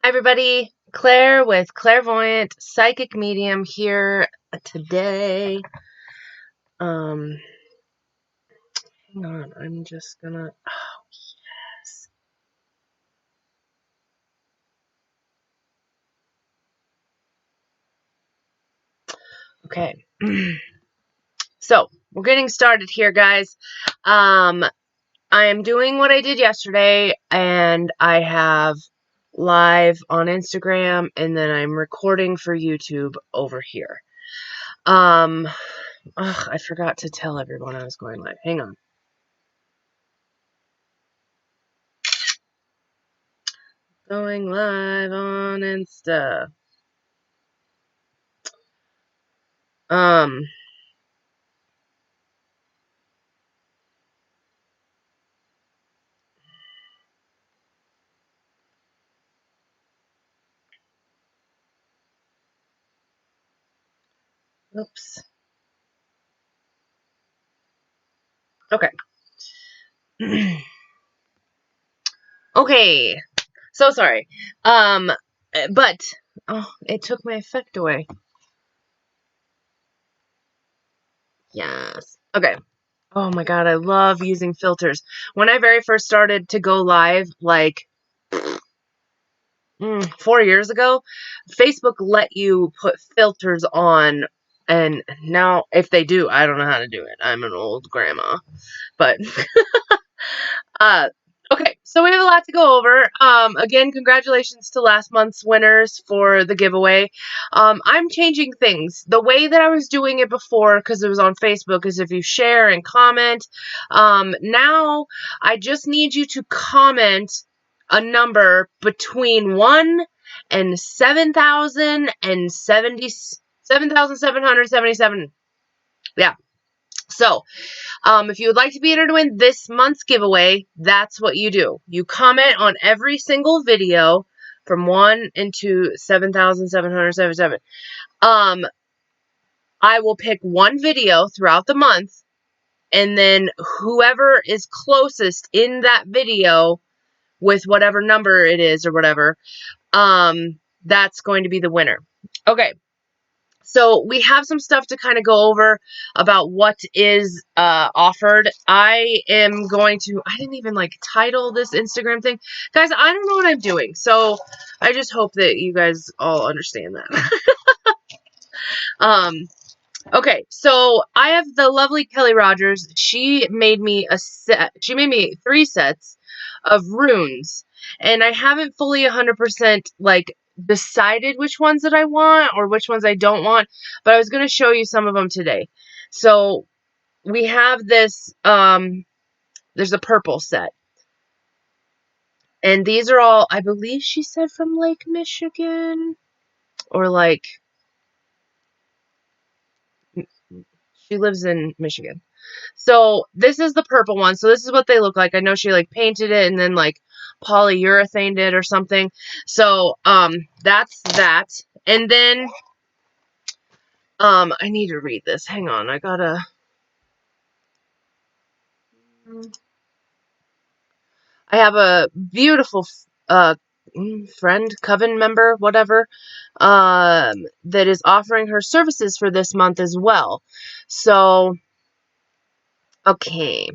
Hi everybody, Claire with Clairvoyant Psychic Medium here today. Um, Hang on, I'm just gonna. Oh yes. Okay. So we're getting started here, guys. I am doing what I did yesterday, and I have live on Instagram, and then I'm recording for YouTube over here. I forgot to tell everyone I was going live. Hang on. Going live on Insta. Um, Oops. Okay. Okay. So sorry. But it took my effect away. Yes. Okay. Oh my God, I love using filters. When I very first started to go live, like 4 years ago, Facebook let you put filters on, and now if they do, I don't know how to do it. I'm an old grandma, but Uh, okay, so we have a lot to go over. Again, congratulations to last month's winners for the giveaway. I'm changing things. The way that I was doing it before, because it was on Facebook, is if you share and comment. Now, I just need you to comment a number between 1 and 7,777. Yeah. So, if you would like to be entered to win this month's giveaway, that's what you do. You comment on every single video from 1 into 7,777. I will pick one video throughout the month, and then whoever is closest in that video with whatever number it is or whatever, that's going to be the winner. Okay. So we have some stuff to kind of go over about what is offered. I didn't even like title this Instagram thing. Guys, I don't know what I'm doing. So I just hope that you guys all understand that. um, okay, so I have the lovely Kelly Rogers. She made me she made me 3 sets of runes. And I haven't fully 100% like decided which ones that I want or which ones I don't want, but I was going to show you some of them today. So we have this, there's a purple set. And these are all, I believe she said from Lake Michigan, or like, she lives in Michigan. So this is the purple one. So this is what they look like. I know she like painted it and then like polyurethaned it or something. So that's that. And then I need to read this. Hang on. I have a beautiful friend, coven member, whatever, that is offering her services for this month as well. So okay.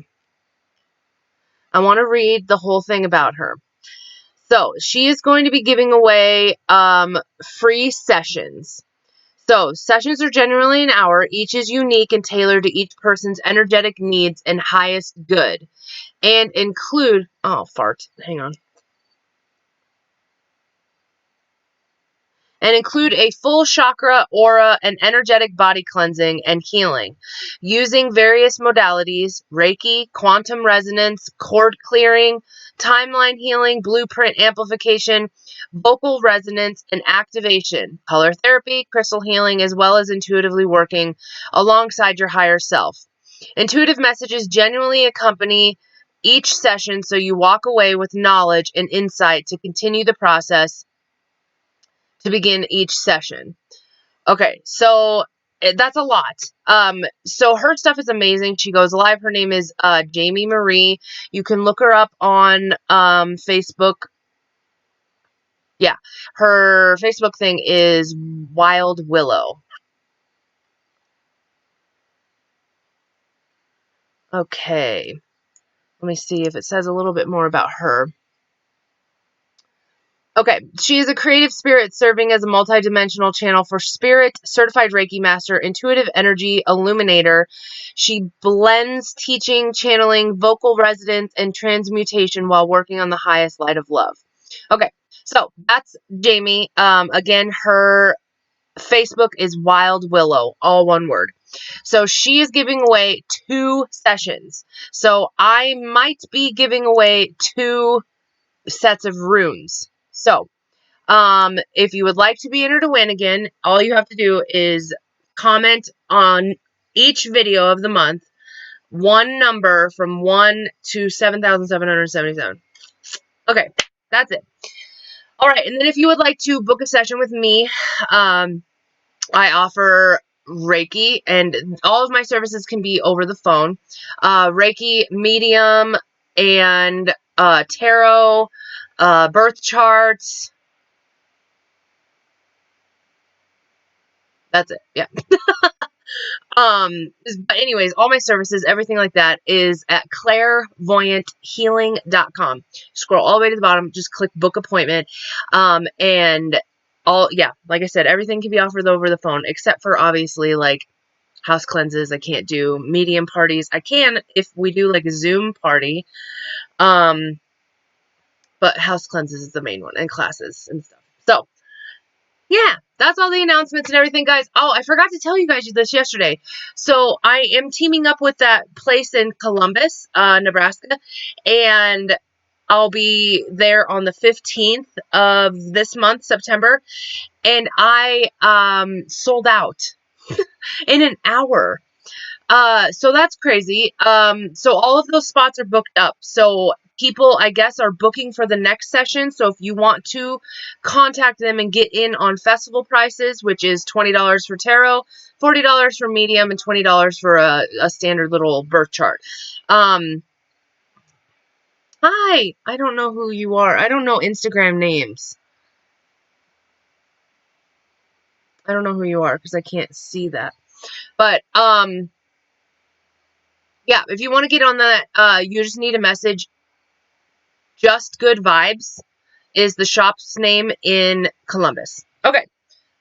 I want to read the whole thing about her. So she is going to be giving away free sessions. So sessions are generally an hour. Each is unique and tailored to each person's energetic needs and highest good. And include, oh, fart, hang on. And include a full chakra, aura, and energetic body cleansing and healing using various modalities: Reiki, quantum resonance, cord clearing, timeline healing, blueprint amplification, vocal resonance, and activation, color therapy, crystal healing, as well as intuitively working alongside your higher self. Intuitive messages genuinely accompany each session, so you walk away with knowledge and insight to continue the process to begin each session. Okay, so that's a lot. So her stuff is amazing. She goes live. Her name is Jamie Marie. You can look her up on Facebook. Yeah, her Facebook thing is Wild Willow. Okay, let me see if it says a little bit more about her. Okay, she is a creative spirit serving as a multidimensional channel for spirit, certified Reiki master, intuitive energy illuminator. She blends teaching, channeling, vocal resonance, and transmutation while working on the highest light of love. Okay, so that's Jamie. Again, her Facebook is Wild Willow, all one word. So she is giving away 2 sessions. So I might be giving away 2 sets of runes. So if you would like to be entered to win again, all you have to do is comment on each video of the month, one number from 1 to 7,777. Okay, that's it. All right, and then if you would like to book a session with me, I offer Reiki, and all of my services can be over the phone. Reiki, medium, and tarot, birth charts. That's it. Yeah. But anyways, all my services, everything like that is at clairvoyanthealing.com. Scroll all the way to the bottom, just click book appointment. And yeah, like I said, everything can be offered over the phone, except for obviously like house cleanses. I can't do medium parties. I can if we do like a Zoom party. But house cleanses is the main one, and classes and stuff. So yeah, that's all the announcements and everything, guys. Oh, I forgot to tell you guys this yesterday. So I am teaming up with that place in Columbus, Nebraska, and I'll be there on the 15th of this month, September, and I sold out in an hour. So that's crazy. So all of those spots are booked up. So people, I guess, are booking for the next session. So if you want to contact them and get in on festival prices, which is $20 for tarot, $40 for medium, and $20 for a standard little birth chart. Hi, I don't know who you are. I don't know Instagram names. I don't know who you are because I can't see that. But, yeah, if you want to get on that, you just need a message. Just Good Vibes is the shop's name in Columbus. Okay,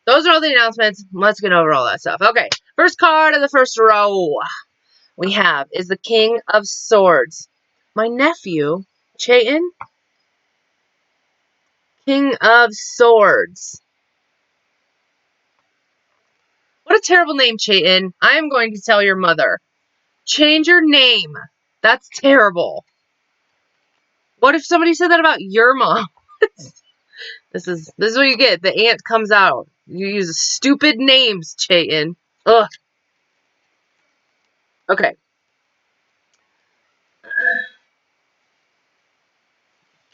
those are all the announcements. Let's get over all that stuff. Okay, first card of the first row we have is the King of Swords. My nephew, Chayton, King of Swords. What a terrible name, Chayton. I am going to tell your mother. Change your name. That's terrible. What if somebody said that about your mom? This is what you get. The ant comes out. You use stupid names, Chayton. Ugh. Okay.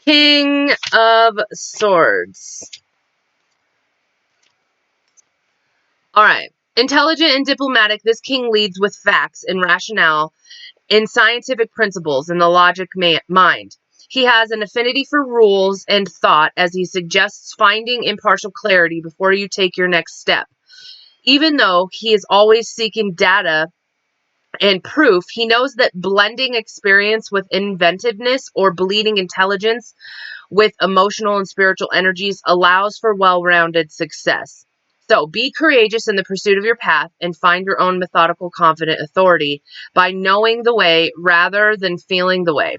King of Swords. All right. Intelligent and diplomatic, this king leads with facts and rationale in scientific principles and the logic mind. He has an affinity for rules and thought as he suggests finding impartial clarity before you take your next step. Even though he is always seeking data and proof, he knows that blending experience with inventiveness or bleeding intelligence with emotional and spiritual energies allows for well-rounded success. So be courageous in the pursuit of your path and find your own methodical, confident authority by knowing the way rather than feeling the way.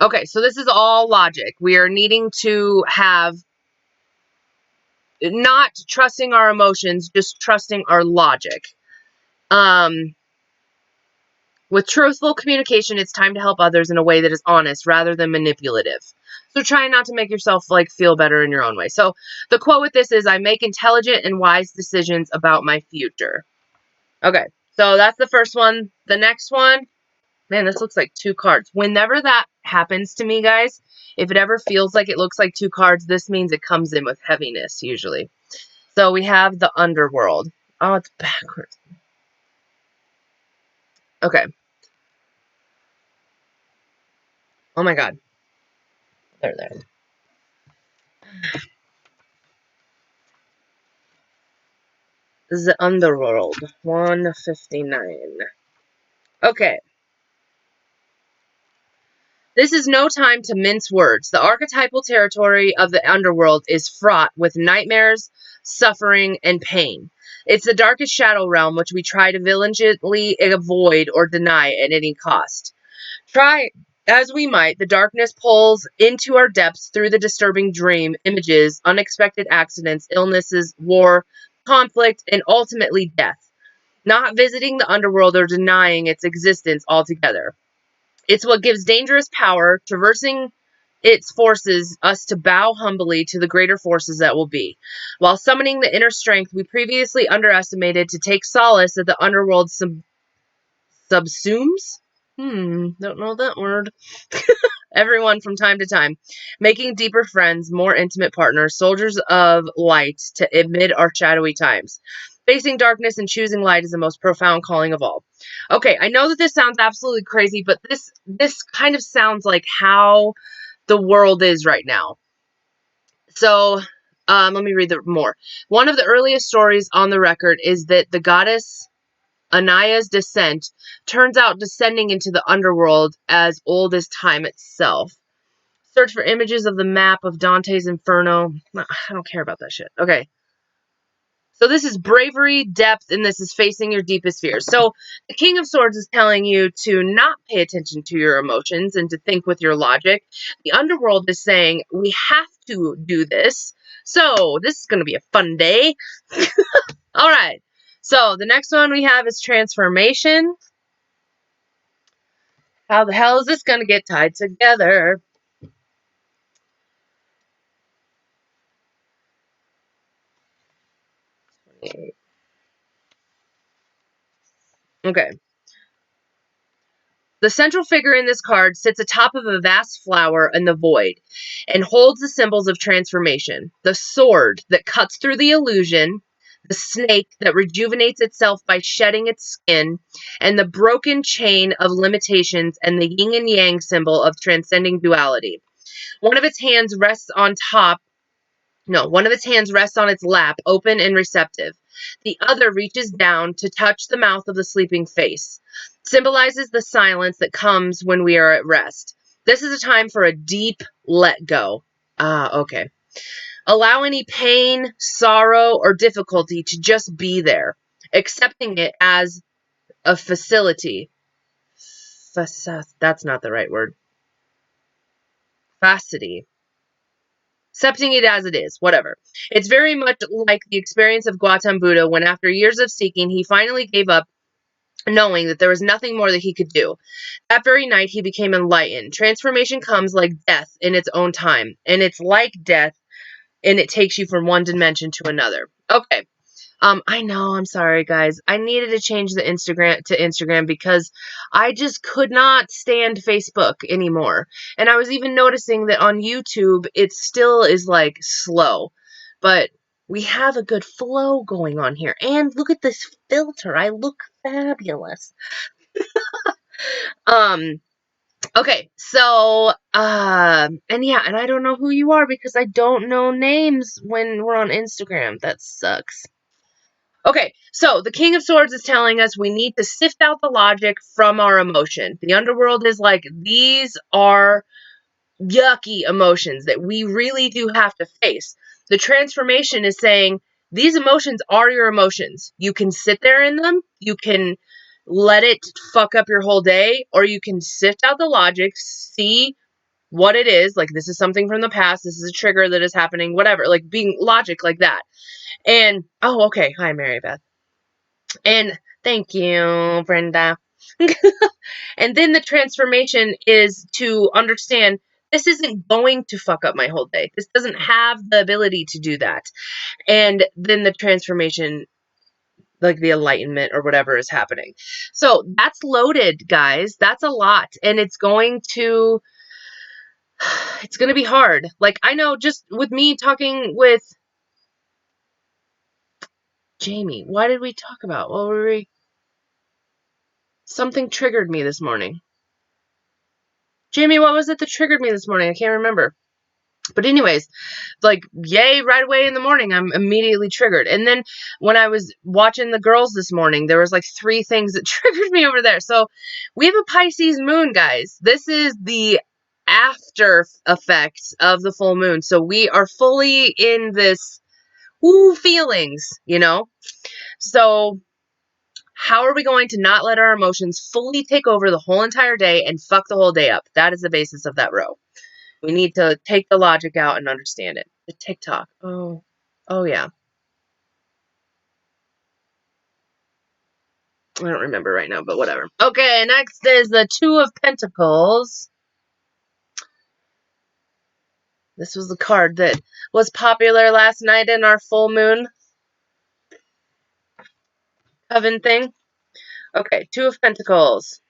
Okay, so this is all logic. We are needing to have not trusting our emotions, just trusting our logic. With truthful communication, it's time to help others in a way that is honest rather than manipulative. So try not to make yourself like feel better in your own way. So the quote with this is, I make intelligent and wise decisions about my future. Okay, so that's the first one. The next one, man, this looks like 2 cards. Whenever that happens to me, guys, if it ever feels like it looks like 2 cards, this means it comes in with heaviness usually. So we have the underworld. Oh, it's backwards. Okay. Oh my God. There. The underworld. 159. Okay. This is no time to mince words. The archetypal territory of the underworld is fraught with nightmares, suffering, and pain. It's the darkest shadow realm which we try to vigilantly avoid or deny at any cost. Try as we might, the darkness pulls into our depths through the disturbing dream, images, unexpected accidents, illnesses, war, conflict, and ultimately death. Not visiting the underworld or denying its existence altogether. It's what gives dangerous power, traversing its forces us to bow humbly to the greater forces that will be, while summoning the inner strength we previously underestimated to take solace that the underworld subsumes? Don't know that word. Everyone from time to time, making deeper friends, more intimate partners, soldiers of light to amid our shadowy times. Facing darkness and choosing light is the most profound calling of all. Okay, I know that this sounds absolutely crazy, but this kind of sounds like how the world is right now. So, let me read more. One of the earliest stories on the record is that the goddess Anaya's descent turns out descending into the underworld as old as time itself. Search for images of the map of Dante's Inferno. I don't care about that shit. Okay. So this is bravery, depth, and this is facing your deepest fears. So the King of Swords is telling you to not pay attention to your emotions and to think with your logic. The underworld is saying, we have to do this. So this is going to be a fun day. All right. So the next one we have is transformation. How the hell is this going to get tied together? Okay. The central figure in this card sits atop of a vast flower in the void and holds the symbols of transformation. The sword that cuts through the illusion, the snake that rejuvenates itself by shedding its skin, and the broken chain of limitations and the yin and yang symbol of transcending duality. One of its hands rests on top One of its hands rests on its lap, open and receptive. The other reaches down to touch the mouth of the sleeping face. Symbolizes the silence that comes when we are at rest. This is a time for a deep let go. Okay. Allow any pain, sorrow, or difficulty to just be there, accepting it as a facility. That's not the right word. Facility. Accepting it as it is, whatever. It's very much like the experience of Gautam Buddha when after years of seeking, he finally gave up knowing that there was nothing more that he could do. That very night, he became enlightened. Transformation comes like death in its own time, and it's like death, and it takes you from one dimension to another. Okay. I know, I'm sorry, guys. I needed to change the Instagram because I just could not stand Facebook anymore. And I was even noticing that on YouTube, it still is like slow. But we have a good flow going on here. And look at this filter. I look fabulous. Okay, so, and yeah, and I don't know who you are because I don't know names when we're on Instagram. That sucks. Okay, so the King of Swords is telling us we need to sift out the logic from our emotion. The underworld is like, these are yucky emotions that we really do have to face. The transformation is saying, these emotions are your emotions. You can sit there in them, you can let it fuck up your whole day, or you can sift out the logic, see what it is, like this is something from the past, this is a trigger that is happening, whatever, like being logic like that. And, oh, okay, hi, Mary Beth. And thank you, Brenda. And then the transformation is to understand this isn't going to fuck up my whole day. This doesn't have the ability to do that. And then the transformation, like the enlightenment or whatever is happening. So that's loaded, guys. That's a lot. And it's going to be hard. Like, I know just with me talking with Jamie, what did we talk about? What were we? Something triggered me this morning. Jamie, what was it that triggered me this morning? I can't remember. But anyways, like, yay, right away in the morning, I'm immediately triggered. And then when I was watching the girls this morning, there was like 3 things that triggered me over there. So we have a Pisces moon, guys. This is the after effects of the full moon. So we are fully in this feelings, you know? So how are we going to not let our emotions fully take over the whole entire day and fuck the whole day up? That is the basis of that row. We need to take the logic out and understand it. The TikTok. Oh yeah. I don't remember right now, but whatever. Okay, next is the Two of Pentacles. This was the card that was popular last night in our full moon coven thing. Okay, Two of Pentacles.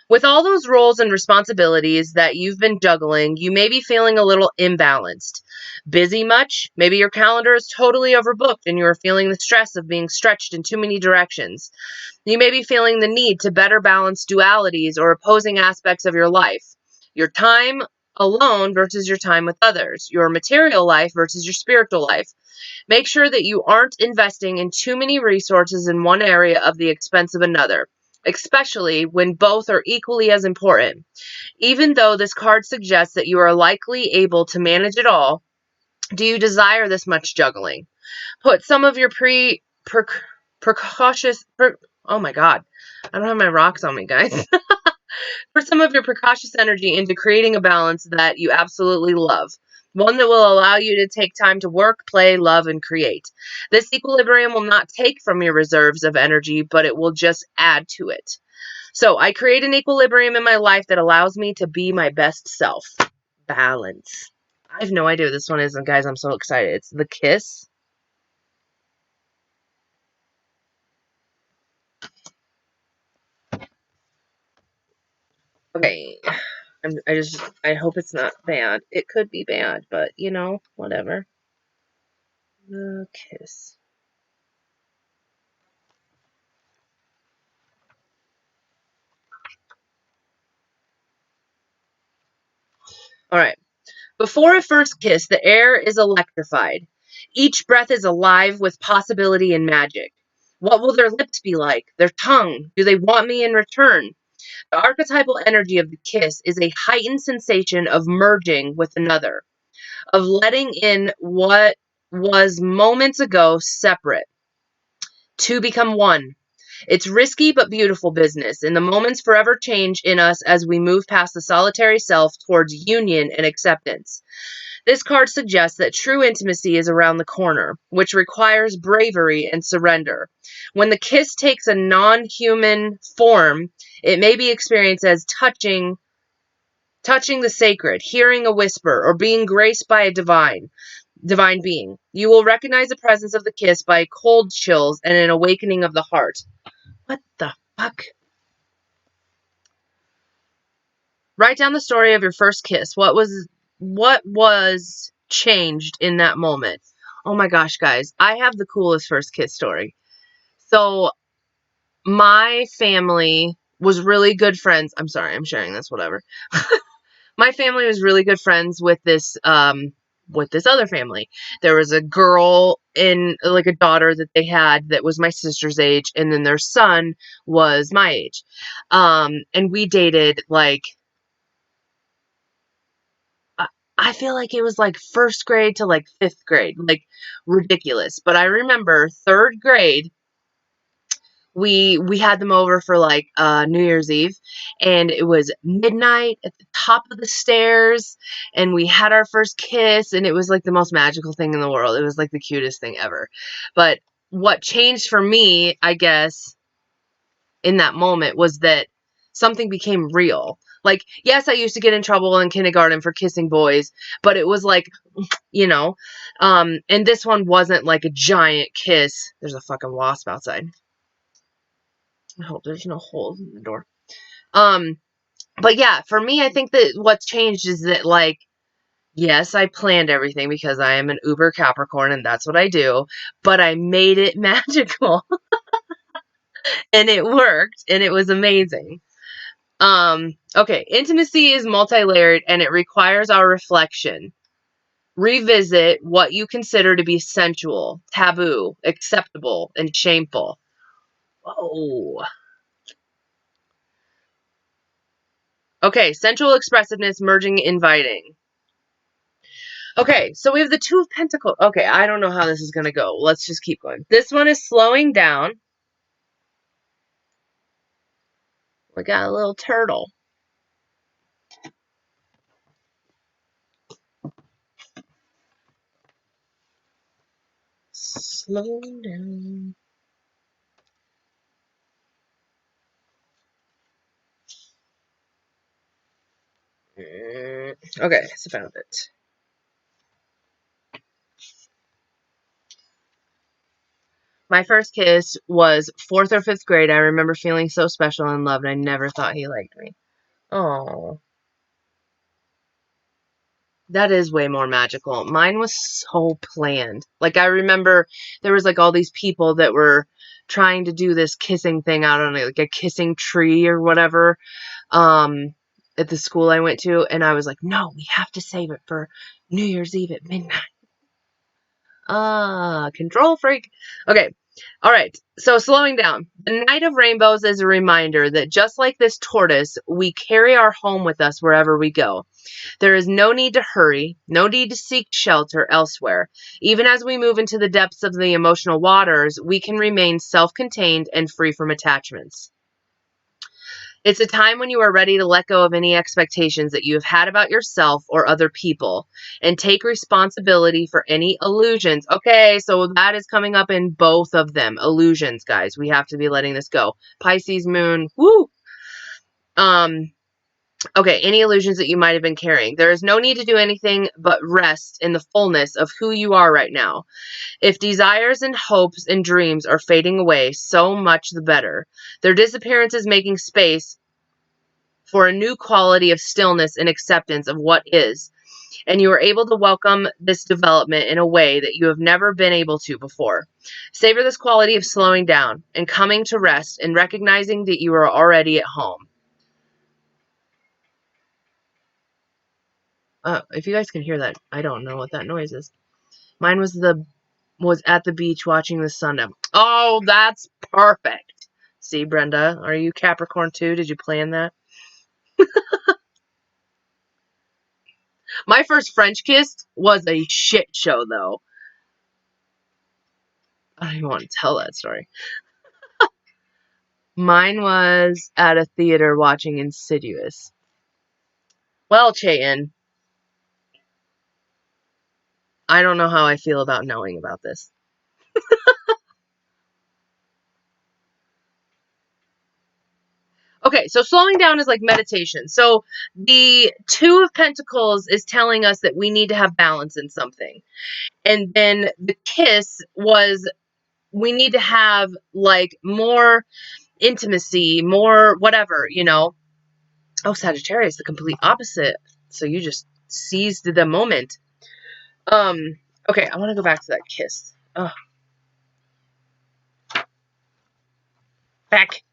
With all those roles and responsibilities that you've been juggling, you may be feeling a little imbalanced. Busy much? Maybe your calendar is totally overbooked and you're feeling the stress of being stretched in too many directions. You may be feeling the need to better balance dualities or opposing aspects of your life. Your time alone versus your time with others. Your material life versus your spiritual life. Make sure that you aren't investing in too many resources in one area at the expense of another, especially when both are equally as important. Even though this card suggests that you are likely able to manage it all, do you desire this much juggling? Put some of your precautious, oh my god, I don't have my rocks on me, guys. Put some of your precautious energy into creating a balance that you absolutely love. One that will allow you to take time to work, play, love, and create. This equilibrium will not take from your reserves of energy, but it will just add to it. So I create an equilibrium in my life that allows me to be my best self. Balance. I have no idea what this one is, and guys, I'm so excited. It's the Kiss. Okay. I hope it's not bad. It could be bad, but you know, whatever. The Kiss. All right. Before a first kiss, the air is electrified. Each breath is alive with possibility and magic. What will their lips be like? Their tongue? Do they want me in return? The archetypal energy of the kiss is a heightened sensation of merging with another, of letting in what was moments ago separate to become one. It's risky but beautiful business, and the moments forever change in us as we move past the solitary self towards union and acceptance. This card suggests that true intimacy is around the corner, which requires bravery and surrender. When the kiss takes a non-human form, it may be experienced as touching the sacred, hearing a whisper, or being graced by a divine being. You will recognize the presence of the kiss by cold chills and an awakening of the heart. What the fuck? Write down the story of your first kiss. What was changed in that moment? Oh my gosh, guys, I have the coolest first kiss story. So my family was really good friends. I'm sorry, I'm sharing this, whatever. My family was really good friends with this other family. There was a girl in like a daughter that they had that was my sister's age, and then their son was my age. And we dated like I feel like it was like first grade to like fifth grade, like ridiculous. But I remember third grade, we had them over for like New Year's Eve, and it was midnight at the top of the stairs, and we had our first kiss, and it was like the most magical thing in the world. It was like the cutest thing ever. But what changed for me, I guess, in that moment was that something became real. Like, yes, I used to get in trouble in kindergarten for kissing boys, but it was like, you know, and this one wasn't like a giant kiss. There's a fucking wasp outside. I hope there's no holes in the door. Um, but yeah, for me, I think that what's changed is that, like, yes, I planned everything because I am an uber Capricorn and that's what I do, but I made it magical and it worked and it was amazing. Okay. Intimacy is multi-layered and it requires our reflection. Revisit what you consider to be sensual, taboo, acceptable, and shameful. Whoa. Okay, sensual expressiveness, merging, inviting. Okay, so we have the Two of Pentacles. Okay, I don't know how this is going to go. Let's just keep going. This one is slowing down. We got a little turtle. Slow down. Okay, so found it. My first kiss was 4th or 5th grade. I remember feeling so special and loved. I never thought he liked me. Oh, that is way more magical. Mine was so planned. Like, I remember there was like all these people that were trying to do this kissing thing out on like a kissing tree or whatever, at the school I went to, and I was like, no, we have to save it for New Year's Eve at midnight. Control freak. Okay. All right. So slowing down. The Night of Rainbows is a reminder that just like this tortoise, we carry our home with us wherever we go. There is no need to hurry, no need to seek shelter elsewhere. Even as we move into the depths of the emotional waters, we can remain self-contained and free from attachments. It's a time when you are ready to let go of any expectations that you have had about yourself or other people and take responsibility for any illusions. Okay, so that is coming up in both of them. Illusions, guys. We have to be letting this go. Pisces moon. Woo! Okay, any illusions that you might have been carrying. There is no need to do anything but rest in the fullness of who you are right now. If desires and hopes and dreams are fading away, so much the better. Their disappearance is making space for a new quality of stillness and acceptance of what is, and you are able to welcome this development in a way that you have never been able to before. Savor this quality of slowing down and coming to rest and recognizing that you are already at home. If you guys can hear that, I don't know what that noise is. Mine was at the beach watching the sun up. Oh, that's perfect. See, Brenda, are you Capricorn too? Did you plan that? My first French kiss was a shit show, though. I don't even want to tell that story. Mine was at a theater watching Insidious. Well, Chayton, I don't know how I feel about knowing about this. Okay, so slowing down is like meditation. So the Two of Pentacles is telling us that we need to have balance in something. And then the kiss was we need to have like more intimacy, more whatever, you know. Oh, Sagittarius, the complete opposite. So you just seized the moment. Okay, I want to go back to that kiss. Oh, back.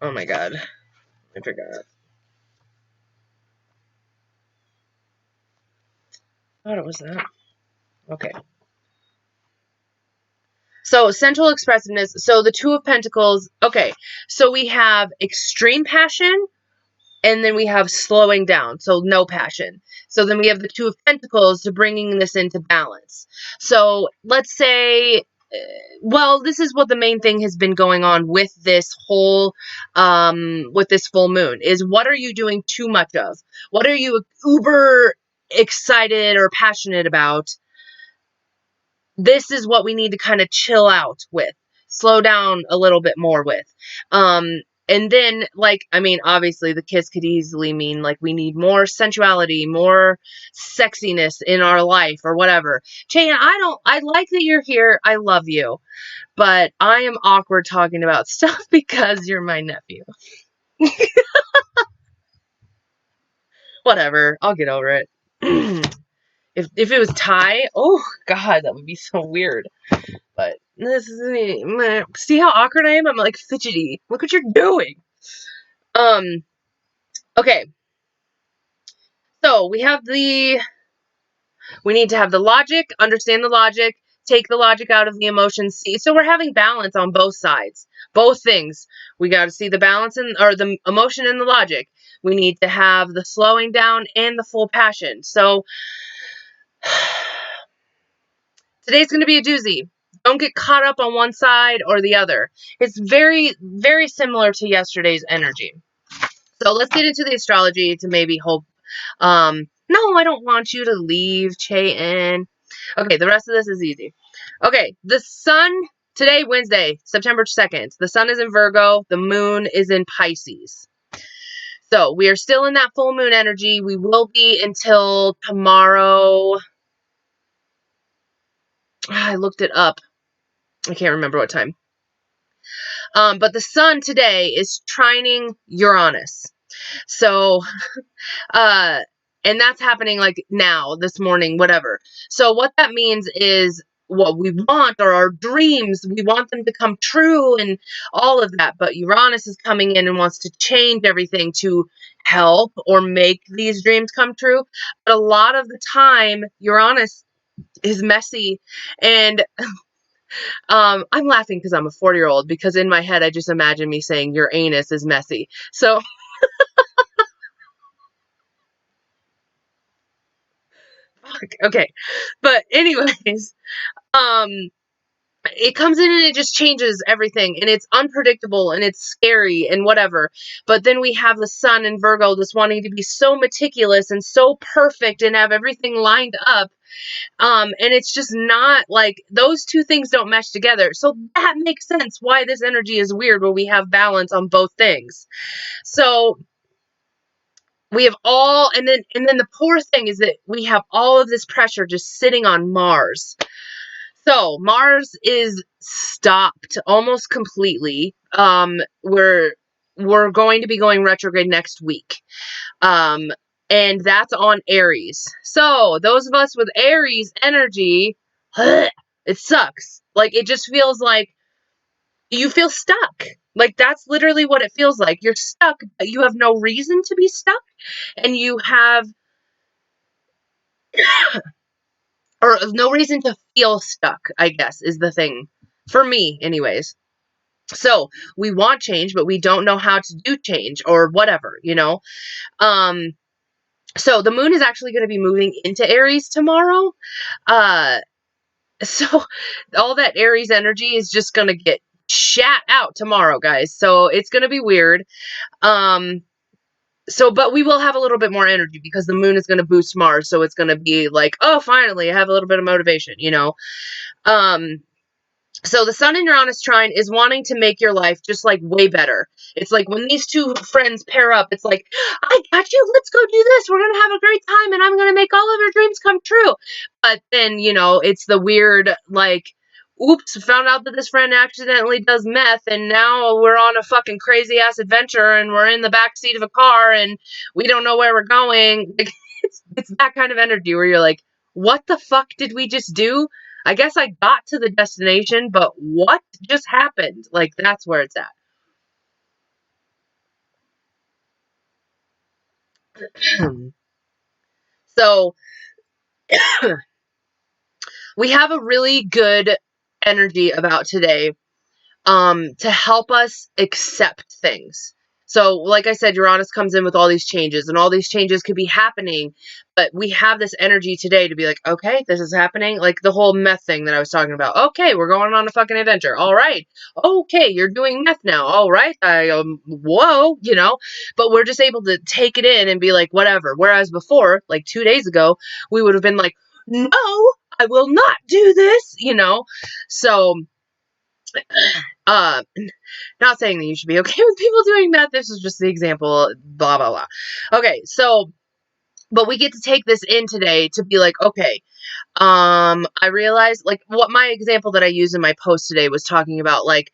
Oh my god. I forgot. What was that? Okay. So, sensual expressiveness. So, the Two of Pentacles. Okay. So, we have extreme passion, and then we have slowing down. So, no passion. So, then we have the Two of Pentacles to bringing this into balance. So, let's say, well, this is what the main thing has been going on with this whole, with this full moon, is what are you doing too much of? What are you uber excited or passionate about? This is what we need to kind of chill out with, slow down a little bit more with. And then, like, I mean, obviously the kiss could easily mean like we need more sensuality, more sexiness in our life or whatever. Chayna, I like that you're here. I love you, but I am awkward talking about stuff because you're my nephew. Whatever, I'll get over it. If it was Ty, oh god, that would be so weird. But see how awkward I am? I'm like fidgety. Look what you're doing. Okay. So we need to have the logic, understand the logic, take the logic out of the emotions. See, so we're having balance on both sides, both things. We got to see the balance or the emotion and the logic. We need to have the slowing down and the full passion. So today's going to be a doozy. Don't get caught up on one side or the other. It's very, very similar to yesterday's energy. So let's get into the astrology to maybe hope. No, I don't want you to leave, Chayton. Okay, the rest of this is easy. Okay, the sun, today, Wednesday, September 2nd, the sun is in Virgo, the moon is in Pisces. So we are still in that full moon energy. We will be until tomorrow. I looked it up. I can't remember what time. But the sun today is trining Uranus. So, and that's happening like now, this morning, whatever. So what that means is what we want or our dreams, we want them to come true and all of that. But Uranus is coming in and wants to change everything to help or make these dreams come true. But a lot of the time, Uranus is messy. And I'm laughing because I'm a 40-year-old, because in my head, I just imagine me saying your anus is messy. So okay. But anyways, it comes in and it just changes everything, and it's unpredictable and it's scary and whatever. But then we have the sun in Virgo, this wanting to be so meticulous and so perfect and have everything lined up. And it's just not like those two things don't mesh together. So that makes sense why this energy is weird when we have balance on both things. So we have all, and then the poor thing is that we have all of this pressure just sitting on Mars. So Mars is stopped almost completely. We're going to be going retrograde next week. And that's on Aries. So those of us with Aries energy, it sucks. Like, it just feels like you feel stuck. Like, that's literally what it feels like. You're stuck, but you have no reason to be stuck. And you have or no reason to feel stuck, I guess, is the thing. For me, anyways. So we want change, but we don't know how to do change or whatever, you know? So the moon is actually going to be moving into Aries tomorrow. So all that Aries energy is just going to get shat out tomorrow, guys. So it's going to be weird. But we will have a little bit more energy because the moon is going to boost Mars. So it's going to be like, oh, finally, I have a little bit of motivation, you know? So the sun in Uranus trine is wanting to make your life just like way better. It's like when these two friends pair up, it's like, I got you, let's go do this. We're going to have a great time and I'm going to make all of your dreams come true. But then, you know, it's the weird, like, oops, found out that this friend accidentally does meth and now we're on a fucking crazy ass adventure and we're in the back seat of a car and we don't know where we're going. Like, it's that kind of energy where you're like, what the fuck did we just do? I guess I got to the destination, but what just happened? Like, that's where it's at. So, we have a really good energy about today to help us accept things. So, like I said, Uranus comes in with all these changes, and all these changes could be happening, but we have this energy today to be like, okay, this is happening. Like the whole meth thing that I was talking about. Okay, we're going on a fucking adventure. All right. Okay, you're doing meth now. All right. Whoa, you know, but we're just able to take it in and be like, whatever. Whereas before, like 2 days ago, we would have been like, no, I will not do this, you know? So, uh, not saying that you should be okay with people doing that. This is just the example, blah, blah, blah. Okay, so, but we get to take this in today to be like, okay, I realized, like, what my example that I used in my post today was talking about, like,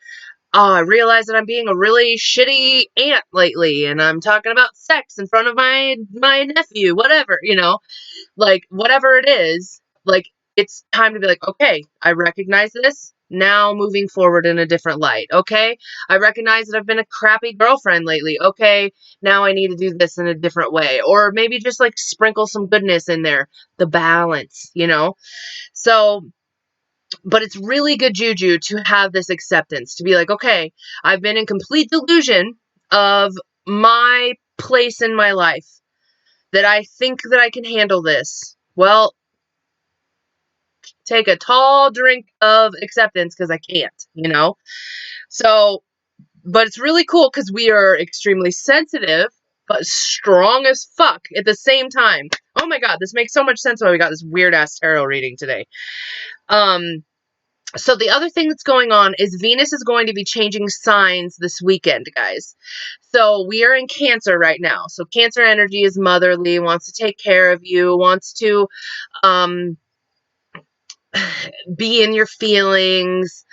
oh, I realized that I'm being a really shitty aunt lately, and I'm talking about sex in front of my nephew, whatever, you know, like, whatever it is, like, it's time to be like, okay, I recognize this. now moving forward in a different light. Okay, I recognize that I've been a crappy girlfriend lately. Okay, now I need to do this in a different way, or maybe just like sprinkle some goodness in there, the balance, you know. So, but it's really good juju to have this acceptance, to be like, okay, I've been in complete delusion of my place in my life, that I think that I can handle this. Well, take a tall drink of acceptance, because I can't, you know? So, but it's really cool because we are extremely sensitive, but strong as fuck at the same time. Oh my god, this makes so much sense why we got this weird ass tarot reading today. So the other thing that's going on is Venus is going to be changing signs this weekend, guys. So we are in Cancer right now. So Cancer energy is motherly, wants to take care of you, wants to be in your feelings,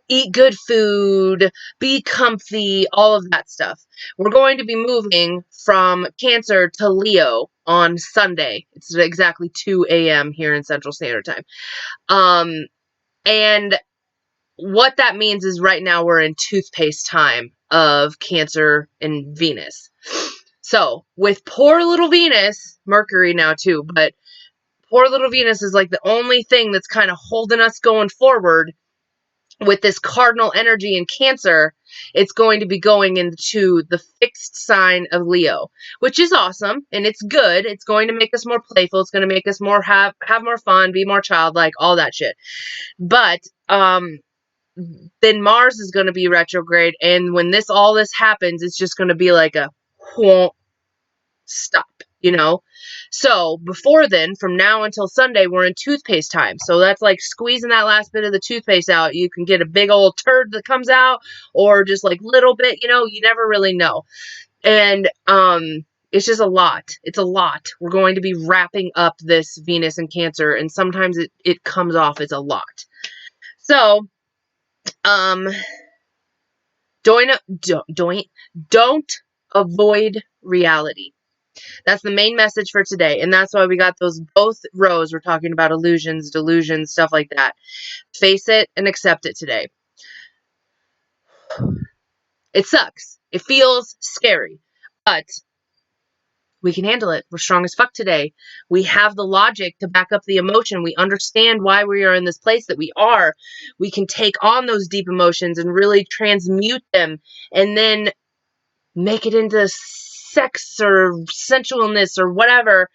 eat good food, be comfy, all of that stuff. We're going to be moving from Cancer to Leo on Sunday. It's exactly 2 a.m. here in Central Standard Time. And what that means is right now we're in toothpaste time of Cancer and Venus. So with poor little Venus, Mercury now too, but poor little Venus is like the only thing that's kind of holding us going forward. With this cardinal energy in Cancer, it's going to be going into the fixed sign of Leo, which is awesome and it's good. It's going to make us more playful. It's going to make us more have more fun, be more childlike, all that shit. But then Mars is going to be retrograde, and when all this happens, it's just going to be like a whon't stop, you know? So before then, from now until Sunday, we're in toothpaste time. So that's like squeezing that last bit of the toothpaste out. You can get a big old turd that comes out, or just like little bit, you know, you never really know. And it's just a lot. It's a lot. We're going to be wrapping up this Venus and Cancer, and sometimes it comes off as a lot. So don't avoid reality. That's the main message for today. And that's why we got those both rows. We're talking about illusions, delusions, stuff like that. Face it and accept it today. It sucks. It feels scary. But we can handle it. We're strong as fuck today. We have the logic to back up the emotion. We understand why we are in this place that we are. We can take on those deep emotions and really transmute them, and then make it into sex or sensualness or whatever,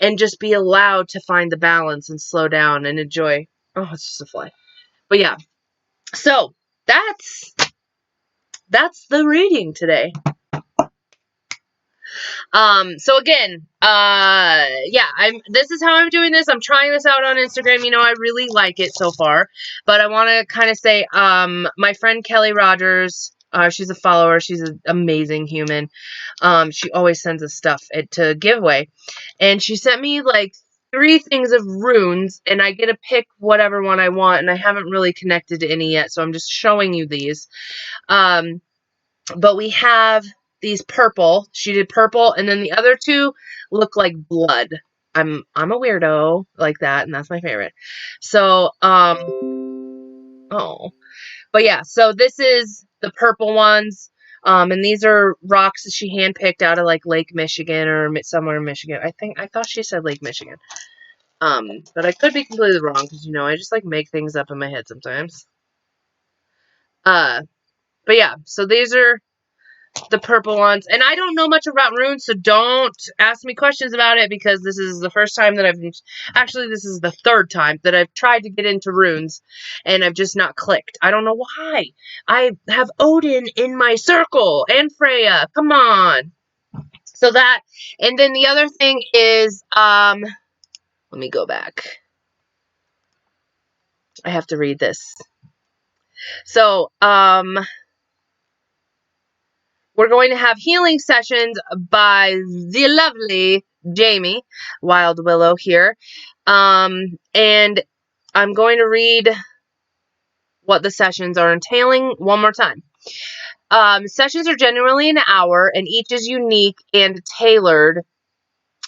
and just be allowed to find the balance and slow down and enjoy. Oh, it's just a fly. But yeah, so that's the reading today. So again, yeah, this is how I'm doing this. I'm trying this out on Instagram. You know, I really like it so far, but I want to kind of say, my friend Kelly Rogers, she's a follower. She's an amazing human. She always sends us stuff to giveaway, and she sent me like 3 things of runes, and I get to pick whatever one I want, and I haven't really connected to any yet, so I'm just showing you these. But we have these purple. She did purple, and then the other 2 look like blood. I'm a weirdo like that, and that's my favorite. So, oh. But yeah, so this is the purple ones. And these are rocks that she handpicked out of like Lake Michigan or somewhere in Michigan. I thought she said Lake Michigan. But I could be completely wrong because, you know, I just like make things up in my head sometimes. But yeah, so these are the purple ones, and I don't know much about runes, so don't ask me questions about it, because this is the first time that this is the 3rd time that I've tried to get into runes, and I've just not clicked. I don't know why. I have Odin in my circle, and Freya, come on. So that, and then the other thing is, let me go back. I have to read this. So, we're going to have healing sessions by the lovely Jamie Wild Willow here. And I'm going to read what the sessions are entailing one more time. Sessions are generally an hour, and each is unique and tailored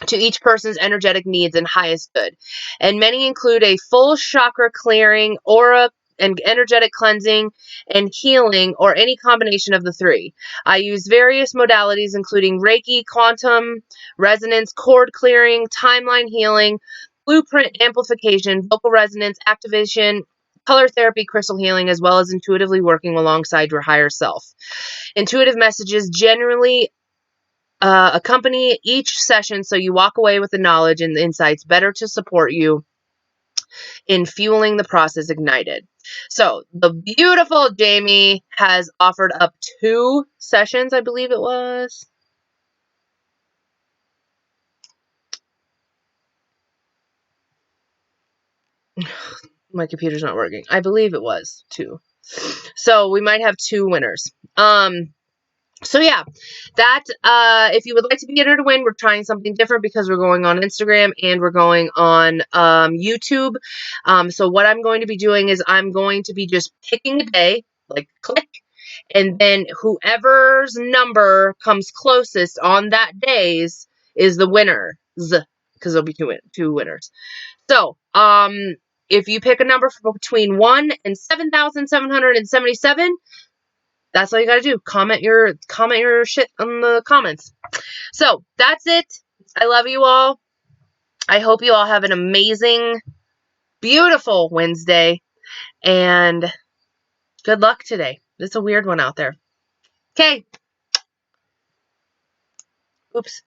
to each person's energetic needs and highest good. And many include a full chakra clearing, aura and energetic cleansing and healing, or any combination of the three. I use various modalities, including Reiki, quantum resonance, cord clearing, timeline healing, blueprint amplification, vocal resonance activation, color therapy, crystal healing, as well as intuitively working alongside your higher self. Intuitive messages generally accompany each session, so you walk away with the knowledge and the insights better to support you in fueling the process ignited. So the beautiful Jamie has offered up 2 sessions, I believe it was. My computer's not working. I believe it was 2. So we might have 2 winners. So yeah, that if you would like to be entered to win, we're trying something different because we're going on Instagram and we're going on YouTube. So what I'm going to be doing is I'm going to be just picking a day, like click, and then whoever's number comes closest on that day's is the winner, because there'll be two winners. So if you pick a number between 1 and 7,777. That's all you gotta do. Comment your shit in the comments. So that's it. I love you all. I hope you all have an amazing, beautiful Wednesday, and good luck today. It's a weird one out there. Okay. Oops.